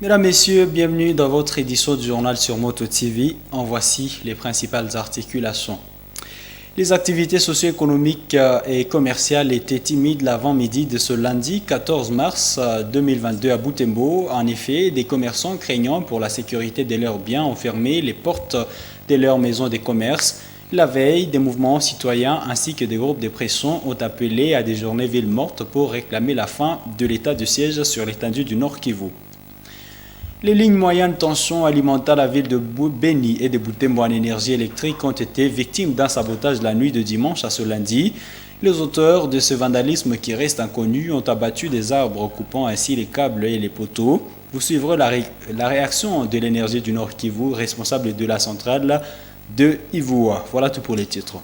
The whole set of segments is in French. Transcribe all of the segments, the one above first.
Mesdames, Messieurs, bienvenue dans votre édition du journal sur Moto TV. En voici les principales articulations. Les activités socio-économiques et commerciales étaient timides l'avant-midi de ce lundi 14 mars 2022 à Butembo. En effet, des commerçants craignant pour la sécurité de leurs biens ont fermé les portes de leurs maisons de commerce. La veille, des mouvements citoyens ainsi que des groupes de pression ont appelé à des journées villes mortes pour réclamer la fin de l'état de siège sur l'étendue du Nord Kivu. Les lignes moyennes tension alimentaires la ville de Beni et de Butembo en énergie électrique ont été victimes d'un sabotage la nuit de dimanche à ce lundi. Les auteurs de ce vandalisme qui reste inconnu ont abattu des arbres coupant ainsi les câbles et les poteaux. Vous suivrez la réaction de l'énergie du Nord Kivu, responsable de la centrale de Ivoua. Voilà tout pour les titres.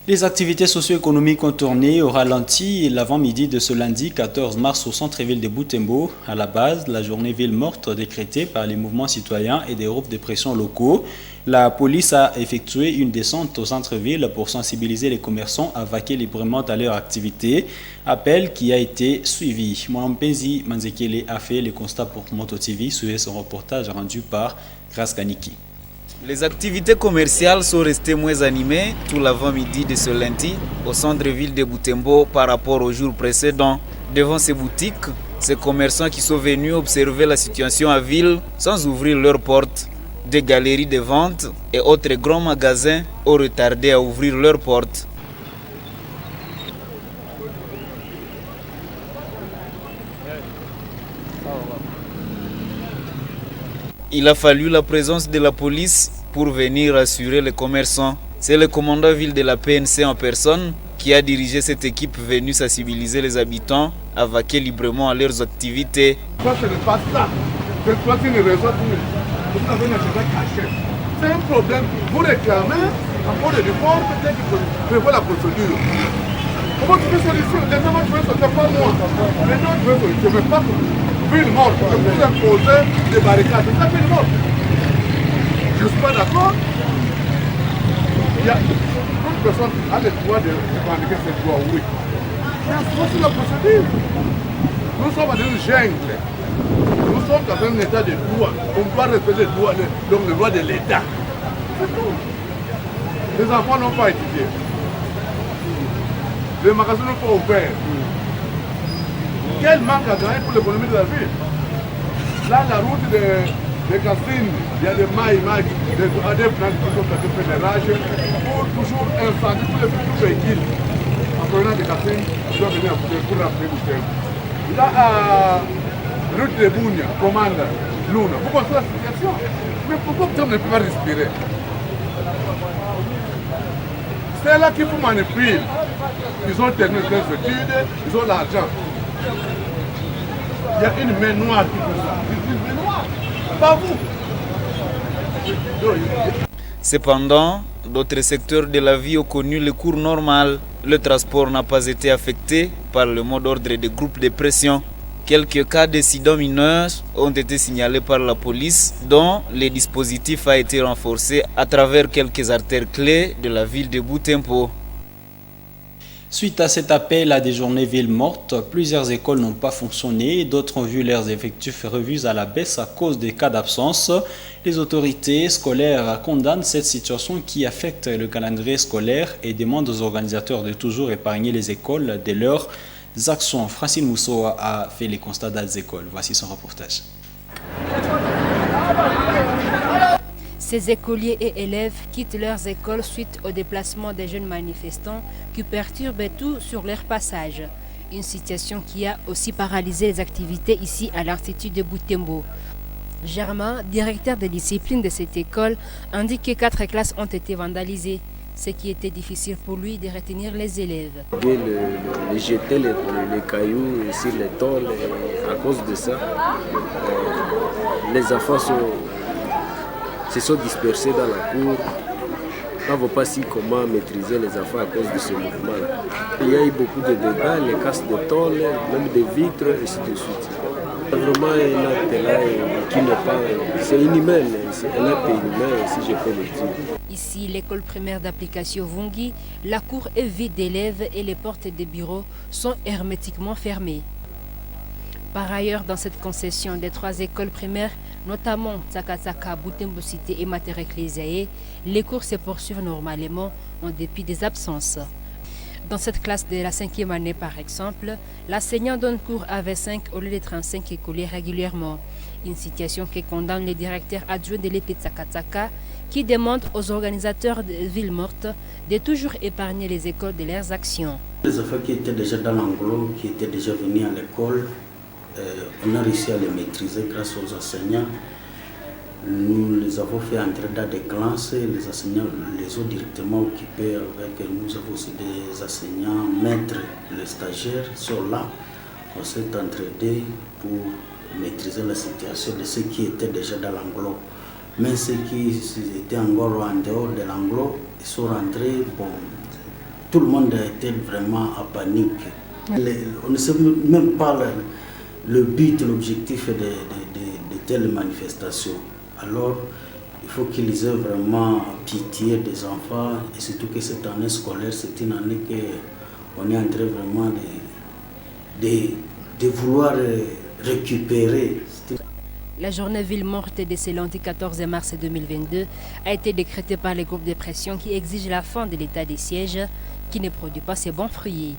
Les activités socio-économiques ont tourné au ralenti l'avant-midi de ce lundi 14 mars au centre-ville de Butembo. À la base, la journée ville morte décrétée par les mouvements citoyens et des groupes de pression locaux. La police a effectué une descente au centre-ville pour sensibiliser les commerçants à vaquer librement à leur activité. Appel qui a été suivi. Mwampenzi Manzekele a fait le constat pour Moto TV. Suivez son reportage rendu par Grace Kaniki. Les activités commerciales sont restées moins animées tout l'avant-midi de ce lundi au centre-ville de Butembo par rapport au jour précédent. Devant ces boutiques, ces commerçants qui sont venus observer la situation à ville sans ouvrir leurs portes. Des galeries de vente et autres grands magasins ont retardé à ouvrir leurs portes. Il a fallu la présence de la police pour venir assurer les commerçants. C'est le commandant ville de la PNC en personne qui a dirigé cette équipe venue sensibiliser les habitants à vaquer librement à leurs activités. Ça, ce n'est pas ça. C'est une raison pour vous avez un agenda caché. C'est un problème. Vous réclamez un point de départ, peut-être qu'il faut prévoir la procédure. Comment tu veux solution? Les gens tu veux sortir pas moi. Les gens tu veux solution, mais pas ville morte. Je vous imposer des barricades. C'est ça ville morte. Je ne suis pas d'accord. Il y a une personne qui a le droit de revendiquer ses droits, oui. Mais c'est la procédure. Nous sommes dans une jungle. Nous sommes dans un état de droit. On doit respecter le droit de l'État. C'est tout. Les enfants n'ont pas étudié. Les magasins n'ont pas ouvert. Quel manque à gagner pour l'économie de la ville? Là, la route de Cassine, il y a des mailles, des plans qui sont fait des rages pour toujours incendier tous les petits véhicules. En provenant de Cassine, ils doivent venir pour rentrer du terrain. Là, à route de Bounia, commande Luna, vous comprenez la situation? Mais pourquoi vous ne pouvez pas respirer? C'est là qu'il faut manipuler. Ils ont terminé leurs études, ils ont l'argent. Il y a une main noire qui fait ça. Une main noire, pas vous. Cependant, d'autres secteurs de la vie ont connu le cours normal. Le transport n'a pas été affecté par le mot d'ordre des groupes de pression. Quelques cas d'incidents mineurs ont été signalés par la police, dont le dispositif a été renforcé à travers quelques artères clés de la ville de Butembo. Suite à cet appel à des journées villes mortes, plusieurs écoles n'ont pas fonctionné, d'autres ont vu leurs effectifs revus à la baisse à cause des cas d'absence. Les autorités scolaires condamnent cette situation qui affecte le calendrier scolaire et demandent aux organisateurs de toujours épargner les écoles de leurs actions. Francine Mousseau a fait les constats des écoles. Voici son reportage. Ces écoliers et élèves quittent leurs écoles suite au déplacement des jeunes manifestants qui perturbent tout sur leur passage. Une situation qui a aussi paralysé les activités ici à l'Institut de Butembo. Germain, directeur de discipline de cette école, indique que 4 classes ont été vandalisées, ce qui était difficile pour lui de retenir les élèves. Jeter les cailloux sur les tôles, à cause de ça, les enfants se sont dispersés dans la cour. On ne voit pas si comment maîtriser les enfants à cause de ce mouvement-là. Il y a eu beaucoup de dégâts, les casses de tôles, même des vitres, et ainsi de suite. Vraiment un acte là qui n'est pas... C'est inhumain, c'est un acte inhumain si je peux le dire. Ici, l'école primaire d'application Vungi, la cour est vide d'élèves et les portes des bureaux sont hermétiquement fermées. Par ailleurs, dans cette concession des 3 écoles primaires, notamment Tsakatsaka, Butembo Cité et Mater Ecclesiae, les cours se poursuivent normalement en dépit des absences. Dans cette classe de la 5e année, par exemple, l'enseignant donne cours à 25 au lieu de 35 écoliers régulièrement. Une situation que condamne le directeur adjoint de l'EP Tsakatsaka, qui demande aux organisateurs de Ville Morte de toujours épargner les écoles de leurs actions. Les enfants qui étaient déjà dans l'anglo, qui étaient déjà venus à l'école, on a réussi à les maîtriser grâce aux enseignants. Nous les avons fait entrer dans des classes, les enseignants les ont directement occupés avec nous. Avons aussi des enseignants, maîtres, les stagiaires sont là. On s'est entraînés pour maîtriser la situation de ceux qui étaient déjà dans l'anglo. Mais ceux qui étaient encore en dehors de l'anglo, ils sont rentrés. Bon, tout le monde était vraiment en panique. On ne sait même pas le but, l'objectif de telles manifestations. Alors, il faut qu'ils aient vraiment pitié des enfants, et surtout que cette année scolaire, c'est une année qu'on est en train vraiment de vouloir récupérer. La journée ville morte de ce lundi 14 mars 2022 a été décrétée par les groupes de pression qui exigent la fin de l'état de siège qui ne produit pas ses bons fruits.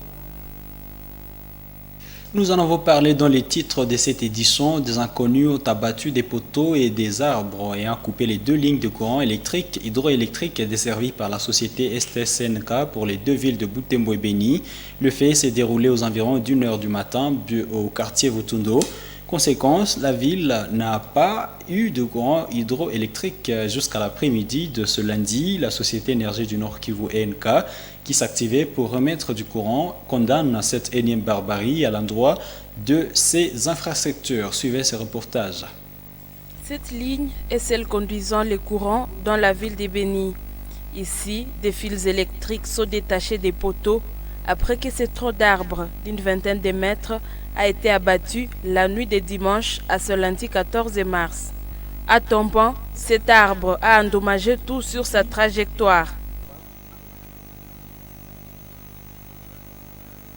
Nous en avons parlé dans les titres de cette édition. Des inconnus ont abattu des poteaux et des arbres ayant coupé les 2 lignes de courant électrique hydroélectrique desservies par la société STSNK pour les 2 villes de Butembo et Beni. Le fait s'est déroulé aux environs d'1h du matin au quartier Vutundo. Conséquence, la ville n'a pas eu de courant hydroélectrique jusqu'à l'après-midi de ce lundi. La Société Énergie du Nord Kivu ENK, qui s'activait pour remettre du courant, condamne cette énième barbarie à l'endroit de ses infrastructures. Suivez ce reportage. Cette ligne est celle conduisant le courant dans la ville de Beni. Ici, des fils électriques sont détachés des poteaux après que ce tronc d'arbres d'une vingtaine de mètres a été abattu la nuit de dimanche à ce lundi 14 mars. À tombant, cet arbre a endommagé tout sur sa trajectoire.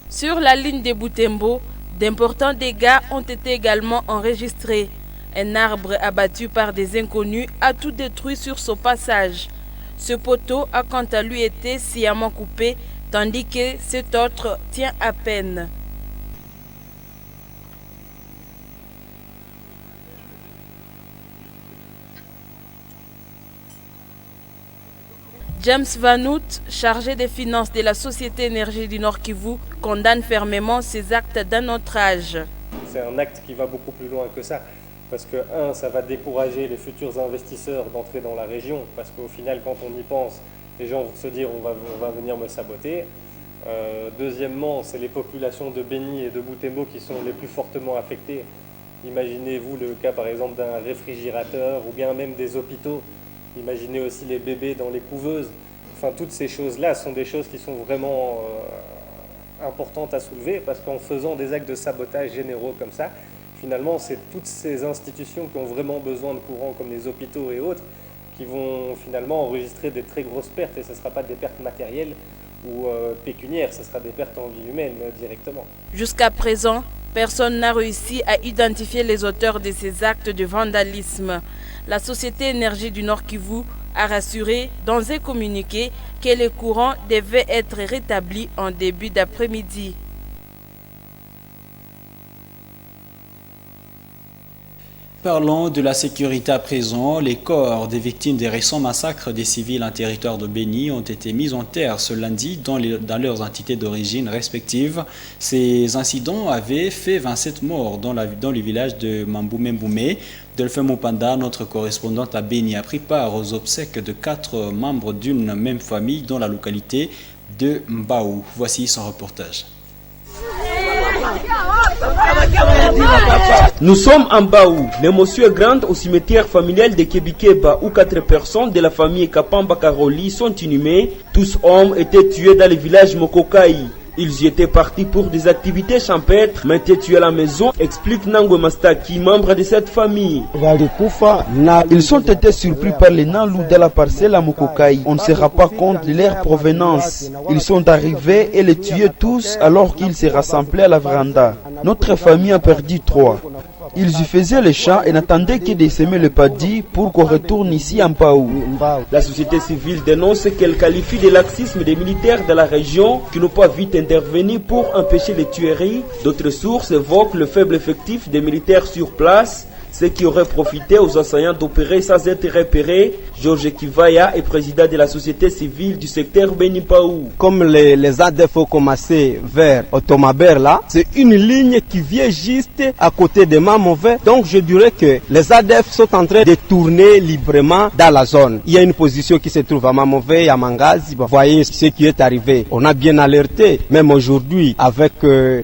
Sur la ligne de Butembo, d'importants dégâts ont été également enregistrés. Un arbre abattu par des inconnus a tout détruit sur son passage. Ce poteau a quant à lui été sciemment coupé, tandis que cet autre tient à peine. James Vanout, chargé des finances de la Société Énergie du Nord Kivu, condamne fermement ces actes d'un autre âge. C'est un acte qui va beaucoup plus loin que ça, parce que, ça va décourager les futurs investisseurs d'entrer dans la région, parce qu'au final, quand on y pense, les gens vont se dire on va venir me saboter. Deuxièmement, c'est les populations de Beni et de Butembo qui sont les plus fortement affectées. Imaginez-vous le cas par exemple d'un réfrigérateur ou bien même des hôpitaux. Imaginez aussi les bébés dans les couveuses. Enfin, toutes ces choses-là sont des choses qui sont vraiment importantes à soulever parce qu'en faisant des actes de sabotage généraux comme ça, finalement, c'est toutes ces institutions qui ont vraiment besoin de courant, comme les hôpitaux et autres, qui vont finalement enregistrer des très grosses pertes. Et ce ne sera pas des pertes matérielles ou pécuniaires, ce sera des pertes en vie humaine directement. Jusqu'à présent, personne n'a réussi à identifier les auteurs de ces actes de vandalisme. La Société Énergie du Nord Kivu a rassuré dans un communiqué que le courant devait être rétabli en début d'après-midi. Parlons de la sécurité à présent. Les corps des victimes des récents massacres des civils en territoire de Beni ont été mis en terre ce lundi dans leurs entités d'origine respectives. Ces incidents avaient fait 27 morts dans le village de Mamboumé. Delphin Mopanda, notre correspondante à Beni, a pris part aux obsèques de 4 membres d'une même famille dans la localité de Mbaou. Voici son reportage. Nous sommes en Baou. L'émotion est grande au cimetière familial de Kebikeba où 4 personnes de la famille Kapamba Karoli sont inhumées. Tous hommes étaient tués dans le village Mokokai. Ils y étaient partis pour des activités champêtres, mais tués à la maison, explique Nangwe Mastaki, membre de cette famille. Ils ont été surpris par les Nalou de la parcelle à Mokokai. On ne se rend pas compte de leur provenance. Ils sont arrivés et les tuaient tous alors qu'ils se rassemblaient à la véranda. Notre famille a perdu 3. Ils y faisaient les champs et n'attendaient que de semer le paddy pour qu'on retourne ici en Paou. La société civile dénonce qu'elle qualifie de laxisme des militaires de la région qui n'ont pas vite intervenu pour empêcher les tueries. D'autres sources évoquent le faible effectif des militaires sur place, ce qui aurait profité aux assaillants d'opérer sans être repérés. Georges Kivaya est président de la société civile du secteur Beni-Paou. Comme les ADF ont commencé vers Otomaber là, c'est une ligne qui vient juste à côté de Mamové. Donc je dirais que les ADF sont en train de tourner librement dans la zone. Il y a une position qui se trouve à Mamové, à Mangazi. Vous voyez ce qui est arrivé. On a bien alerté. Même aujourd'hui, avec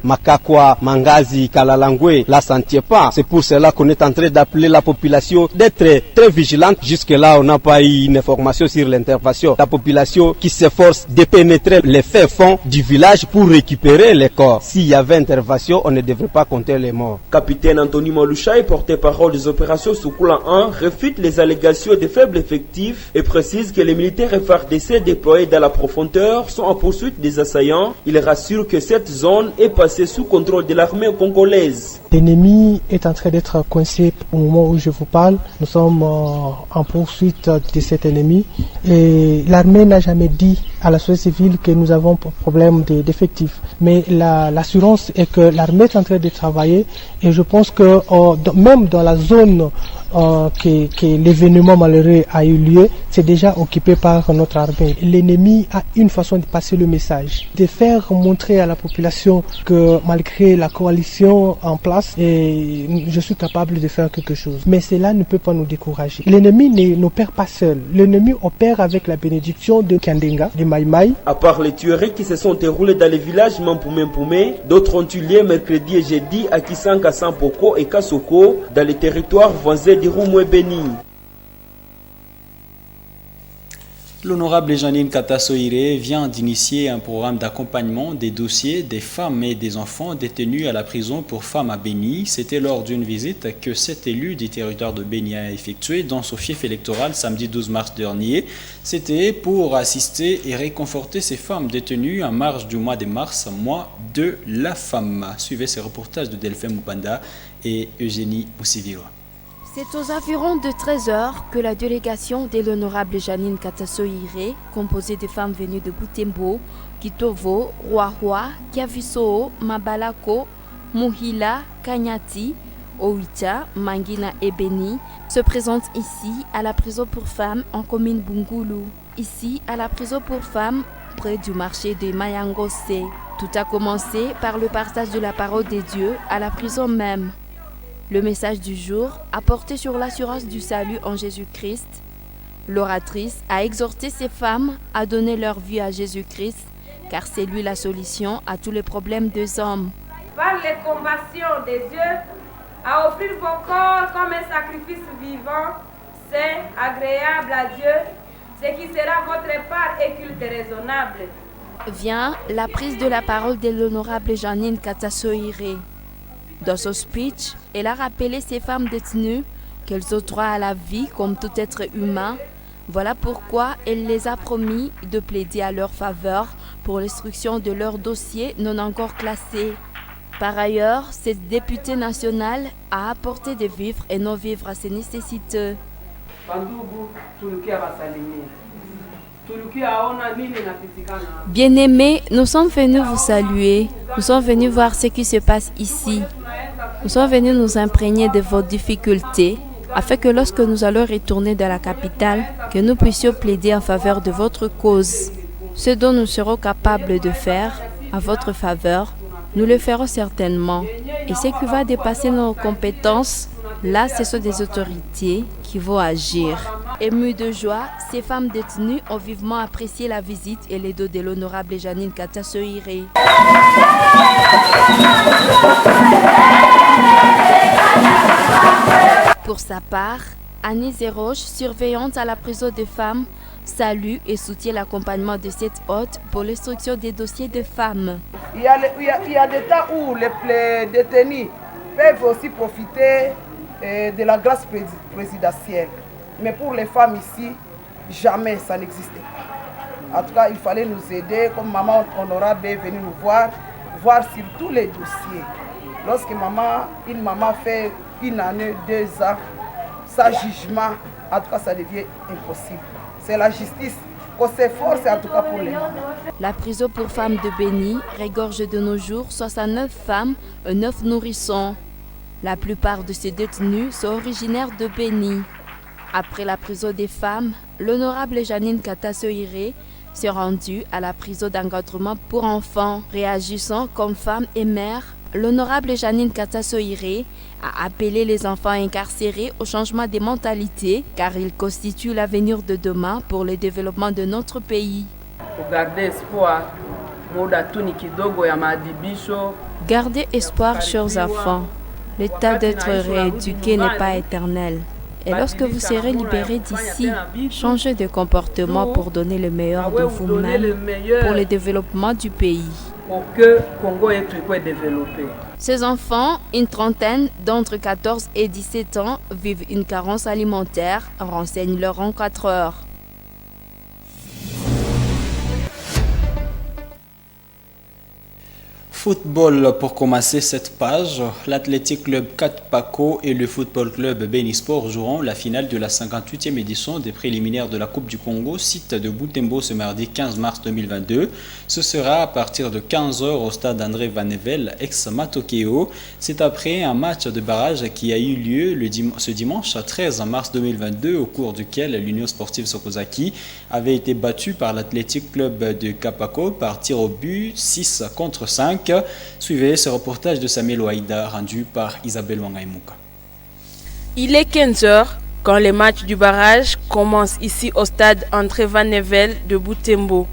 Makakwa, Mangazi, Kalalangwe, là ça ne tient pas. C'est pour cela qu'on est en train d'appeler la population d'être très vigilante. Jusque-là, on n'a pas eu une information sur l'intervention. La population qui s'efforce de pénétrer les fins fonds du village pour récupérer les corps. S'il y avait intervention, on ne devrait pas compter les morts. Capitaine Anthony Malouchaï, porte-parole des opérations Soukoula 1, réfute les allégations de faibles effectifs et précise que les militaires FARDC déployés dans la profondeur sont en poursuite des assaillants. Il rassure que cette zone est passée sous contrôle de l'armée congolaise. L'ennemi est en train d'être coincé au moment où je vous parle. Nous sommes en poursuite de cet ennemi et l'armée n'a jamais dit à la société civile que nous avons problème d'effectifs. Mais l'assurance est que l'armée est en train de travailler et je pense que même dans la zone que l'événement malheureux a eu lieu, c'est déjà occupé par notre armée. L'ennemi a une façon de passer le message, de faire montrer à la population que malgré la coalition en place, je suis capable de faire quelque chose. Mais cela ne peut pas nous décourager. L'ennemi n'opère pas seul. L'ennemi opère avec la bénédiction de Kandenga, de Maïmaï. À part les tueries qui se sont déroulées dans les villages Mampoumé, d'autres ont eu lieu mercredi et jeudi à Kisanga, Sampoko et Kasoko, dans les territoires voisins de Roumoé Béni. L'honorable Janine Katasoire vient d'initier un programme d'accompagnement des dossiers des femmes et des enfants détenus à la prison pour femmes à Béni. C'était lors d'une visite que cet élu du territoire de Béni a effectué dans son fief électoral samedi 12 mars dernier. C'était pour assister et réconforter ces femmes détenues en marge du mois de mars, mois de la femme. Suivez ces reportages de Delphine Moupanda et Eugénie Moussiviro. C'est aux environs de 13h que la délégation de l'honorable Janine Katasoire, composée de femmes venues de Butembo, Kitovo, Roaroi, Kiaviso, Mabalako, Muhila, Kanyati, Oicha, Mangina et Béni, se présente ici à la prison pour femmes en commune Bungulu. Ici à la prison pour femmes près du marché de Mayangose. Tout a commencé par le partage de la parole de Dieu à la prison même. Le message du jour a porté sur l'assurance du salut en Jésus-Christ. L'oratrice a exhorté ces femmes à donner leur vie à Jésus-Christ, car c'est lui la solution à tous les problèmes des hommes. Par les compassions de Dieu, à offrir vos corps comme un sacrifice vivant, saint, agréable à Dieu, ce qui sera votre part et culte raisonnable. Vient la prise de la parole de l'honorable Janine Katasoire. Dans son speech, elle a rappelé ces femmes détenues qu'elles ont droit à la vie comme tout être humain. Voilà pourquoi elle les a promis de plaider à leur faveur pour l'instruction de leurs dossiers non encore classés. Par ailleurs, cette députée nationale a apporté des vivres et non-vivres à ces nécessiteux. Bien-aimés, nous sommes venus vous saluer. Nous sommes venus voir ce qui se passe ici. Nous sommes venus nous imprégner de vos difficultés, afin que lorsque nous allons retourner dans la capitale, que nous puissions plaider en faveur de votre cause. Ce dont nous serons capables de faire à votre faveur, nous le ferons certainement. Et ce qui va dépasser nos compétences, là, ce sont des autorités qui vont agir. Émues de joie, ces femmes détenues ont vivement apprécié la visite et les dons de l'honorable Janine Katasoire. Pour sa part, Annie Zéroche, surveillante à la prison des femmes, salue et soutient l'accompagnement de cette hôte pour l'instruction des dossiers de femmes. Il y a des temps où les détenus peuvent aussi profiter de la grâce présidentielle. Mais pour les femmes ici, jamais ça n'existait. En tout cas, il fallait nous aider, comme maman Honorable est venue nous voir sur tous les dossiers. Lorsque une maman fait 1 année, 2 ans, sans jugement, en tout cas, ça devient impossible. C'est la justice qu'on s'efforce, en tout cas pour les mamans. La prison pour femmes de Béni regorge de nos jours 69 femmes et 9 nourrissons. La plupart de ces détenus sont originaires de Béni. Après la prison des femmes, l'honorable Janine Katasoire s'est rendue à la prison d'encadrement pour enfants. Réagissant comme femme et mère, l'honorable Janine Katasoire a appelé les enfants incarcérés au changement des mentalités car ils constituent l'avenir de demain pour le développement de notre pays. Gardez espoir, chers enfants. L'état d'être rééduqué n'est pas éternel. Et lorsque vous serez libérés d'ici, changez de comportement pour donner le meilleur de vous-même pour le développement du pays. Ces enfants, une trentaine d'entre 14 et 17 ans, vivent une carence alimentaire, renseigne-leur en 4 heures. Football pour commencer cette page. L'Athletic Club Katpako et le Football Club Benisport joueront la finale de la 58e édition des préliminaires de la Coupe du Congo, site de Butembo ce mardi 15 mars 2022. Ce sera à partir de 15h au stade André Van Nevel, ex-Matokeo. C'est après un match de barrage qui a eu lieu ce dimanche 13 mars 2022, au cours duquel l'Union Sportive Sokozaki avait été battue par l'Athletic Club de Kapako par tir au but 6-5. Suivez ce reportage de Samuel Ouaïda rendu par Isabelle Wangaïmouka. Il est 15h quand les matchs du barrage commencent ici au stade André Van Nevel de Butembo.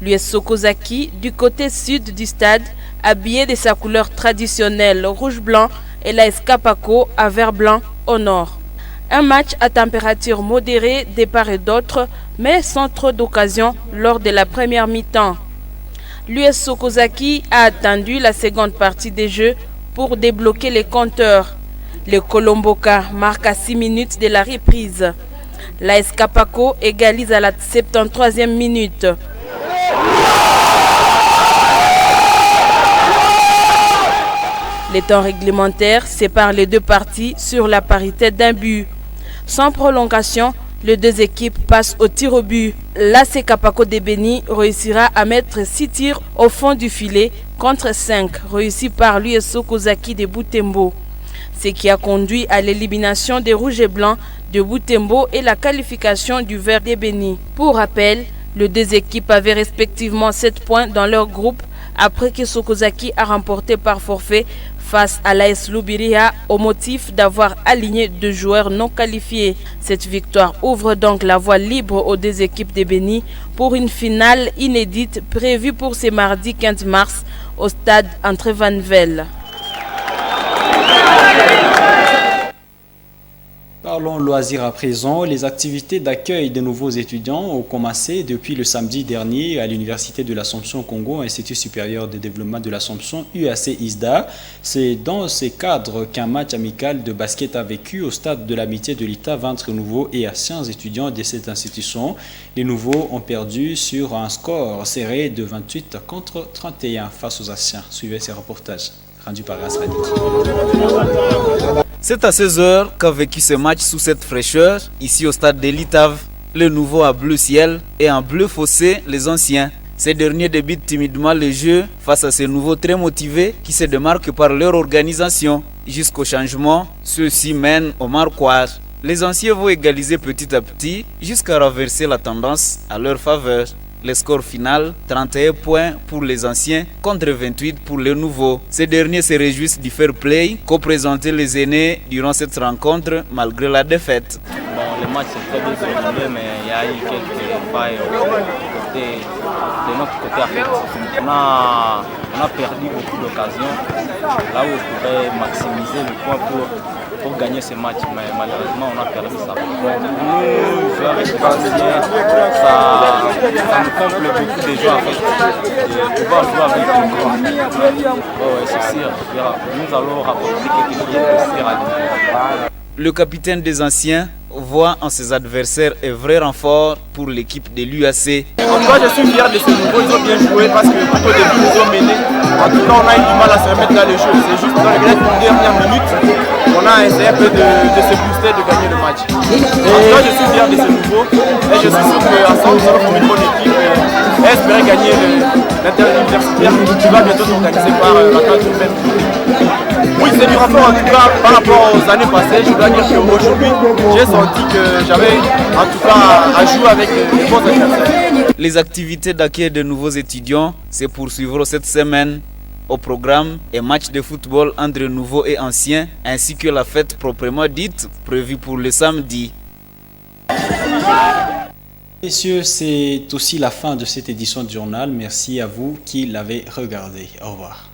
L'US Sokozaki, du côté sud du stade, habillé de sa couleur traditionnelle rouge-blanc, et l'AS Kapako à vert-blanc au nord. Un match à température modérée de part et d'autre, mais sans trop d'occasions lors de la première mi-temps. L'US Sokozaki a attendu la seconde partie des jeux pour débloquer les compteurs. Le Colomboka marque à 6 minutes de la reprise. L'AS Kapako égalise à la 73e minute. Les temps réglementaires séparent les deux parties sur la parité d'un but. Sans prolongation, les deux équipes passent au tir au but. L'AS Kapako de Béni réussira à mettre 6 tirs au fond du filet contre 5 réussis par l'US Sokozaki de Butembo. Ce qui a conduit à l'élimination des Rouges et Blancs de Butembo et la qualification du Vert de Béni. Pour rappel, les deux équipes avaient respectivement 7 points dans leur groupe après que Sokozaki a remporté par forfait face à l'AS Lubiria au motif d'avoir aligné 2 joueurs non qualifiés. Cette victoire ouvre donc la voie libre aux deux équipes de Béni pour une finale inédite prévue pour ce mardi 15 mars au stade André Van Nevel. Parlons loisirs à présent. Les activités d'accueil de nouveaux étudiants ont commencé depuis le samedi dernier à l'Université de l'Assomption Congo, Institut supérieur de développement de l'Assomption, UAC-ISDA. C'est dans ces cadres qu'un match amical de basket a vécu au stade de l'Amitié de l'État entre nouveaux et anciens étudiants de cette institution. Les nouveaux ont perdu sur un score serré de 28 contre 31 face aux anciens. Suivez ces reportages rendus par Rasradik. C'est à 16h qu'a vécu ce match sous cette fraîcheur, ici au stade de l'Itave, le nouveau à bleu ciel et en bleu fossé les anciens. Ces derniers débutent timidement le jeu face à ces nouveaux très motivés qui se démarquent par leur organisation. Jusqu'au changement, ceux-ci mènent au marquage. Les anciens vont égaliser petit à petit jusqu'à renverser la tendance à leur faveur. Le score final, 31 points pour les anciens contre 28 pour les nouveaux. Ces derniers se réjouissent du fair play qu'ont présenté les aînés durant cette rencontre malgré la défaite. Bon, le match s'est très bien déroulé, mais il y a eu quelques failles de notre côté affectif. On a perdu beaucoup d'occasions là où on pourrait maximiser le point pour pour gagner ce match, mais malheureusement on a perdu ça. Nous, joueurs anciens, ça nous comble beaucoup de joueurs en fait, de pouvoir jouer avec les grands. Oh, c'est sûr, nous allons rapporter quelque chose de sûr à nous. Le capitaine des anciens voit en ses adversaires un vrai renfort pour l'équipe de l'UAC. En tout cas, je suis fier de ce nouveau, ils ont bien joué parce que tout au début, ils ont mené. En tout cas, on a eu du mal à se remettre dans le jeu. C'est juste dans les dernières minutes, on a essayé un peu de se booster, de gagner le match. En tout cas, je suis fier de ce nouveau et je suis sûr qu'ensemble, nous allons former une bonne équipe et espérer gagner l'interuniversitaire qui va bientôt s'organiser par la carte urbaine. Oui, c'est du rapport en tout cas par rapport aux années passées. Je dois dire qu'aujourd'hui, j'ai senti que j'avais en tout cas à jouer avec les bons adversaires. Les activités d'accueil de nouveaux étudiants se poursuivront cette semaine. Au programme, un match de football entre nouveaux et anciens, ainsi que la fête proprement dite, prévue pour le samedi. Messieurs, c'est aussi la fin de cette édition du journal. Merci à vous qui l'avez regardé. Au revoir.